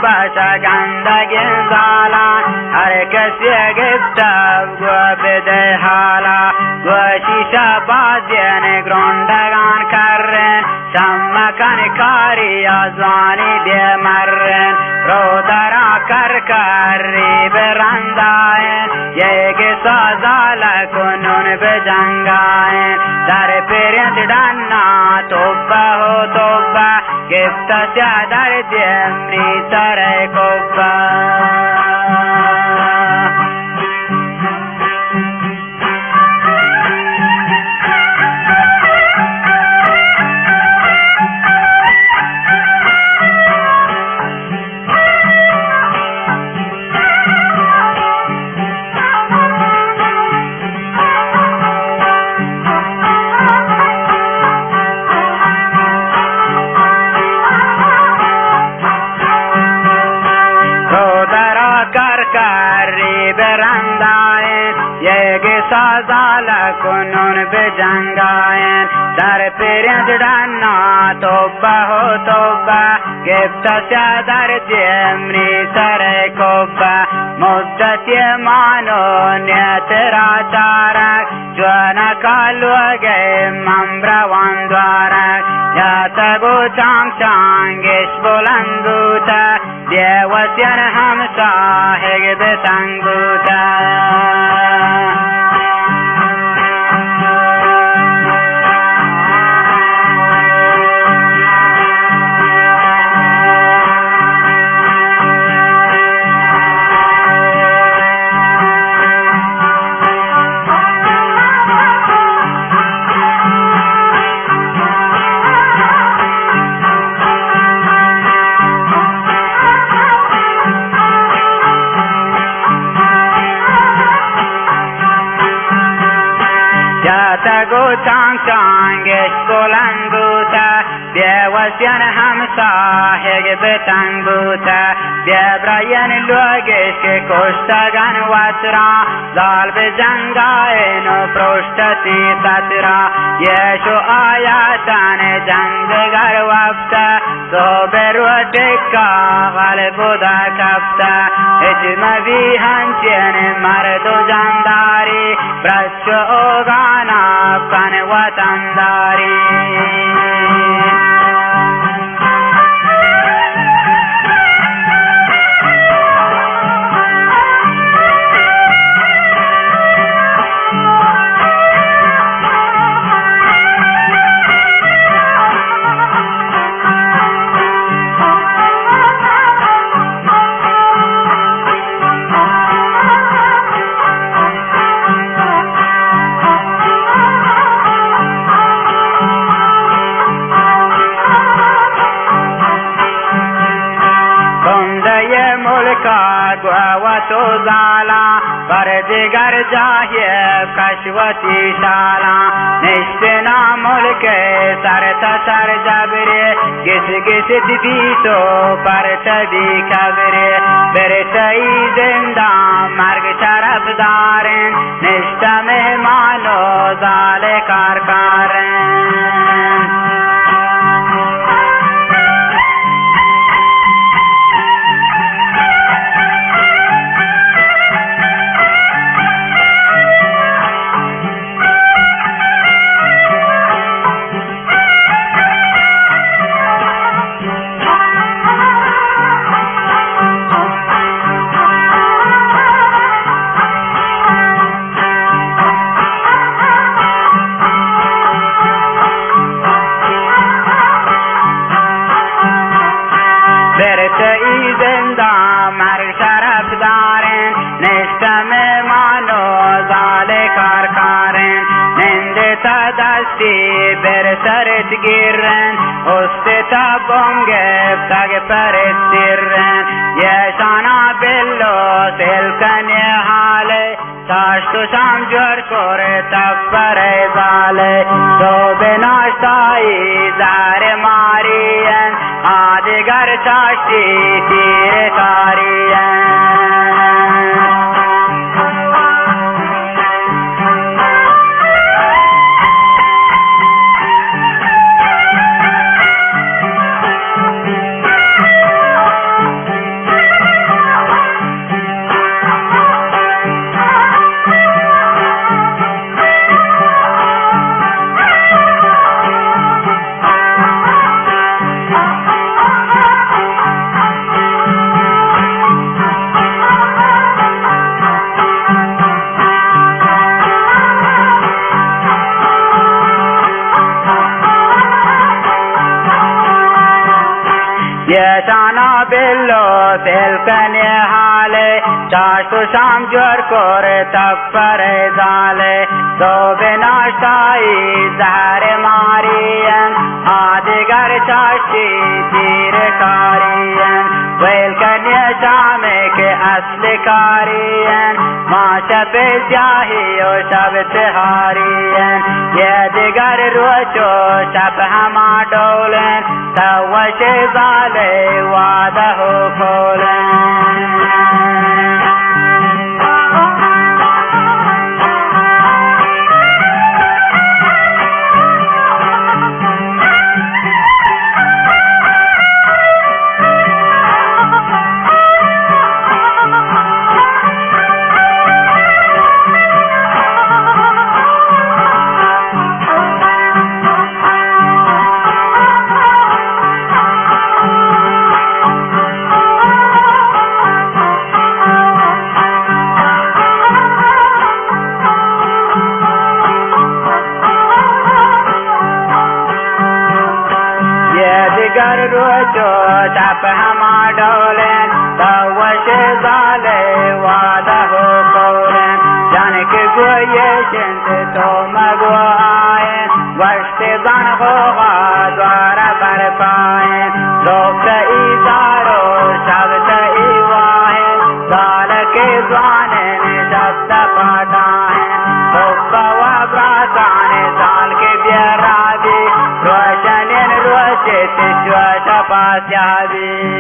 باشا گندگین زالا هر کسی گفتب گو بده حالا گو شیشه بازین گرندگان کرن شمکن کاری ازوانی دی مرن رو درا کری برندائن یک سازالا کنون بجنگائن در پیرینت دانا توبه و توبه گفتا سیادر دیمری سر کوبه سازالا کنون بجنگائن در پیرینت دانا توبه و توبه گفتا سیادر دیمری سر کوبه مدتی مانو نیت را چارک جوانا کالوگه ممبروان دوارک یا تگو چانگ چانگش بلند بوده دیوسین همساهگ بسنگ بوده تگو چانگ چانگش بلند بوده دیوسین همساهگ بتنگ بوده دیبراین لوگش که کشتگن وطرا زال به جنگاین و پروشتتی سترا یشو آیاتان جنگگر وفته تو برو دکا غلب دا کفته اجموی هنچین مرد و جنداری برش اوگانا کن وطنداری تو زالا بر دیگر جاهی کشوتی شالا نشتنا ملک سر تا سر جبری گس گس دیتو پر تبی کبری برسئی زنده مرگ شرف دارن نشتا مهمانو زال کارکارن برسئی زنده مرگ شرف دارن نشتم مانو زال کارکارن ننده تا دستی بر سرت گیرن استه تا بونگه تگ پرت سیرن یشانا بلو سلکن حاله تاشتو شام جور کوره تبره باله تو بناشتایی زهر مارین آدگر چاشتی تیر کارین يشانا باللو سلكن حالي چاشتو شام جور کور تکفر زالي دو بناشتائی زهر مارين آدگر چاشتی تیر کارين ويلكن يشامك اصل کارين ما شب جاهي و شب تهارين يدگر روچو شب هما دولن توش زالي واده کولن گر روچو چپ هما دولن توش زاله واده کولن جانک گویشن تو مگو آین وشت زن خوغا دواره برپاین دوبت ایزارو شبت ایواهن زالک زوانن شبت پاتاین خوبا و براسان زالک بیرابی روشنین روشت شوش پاس یادی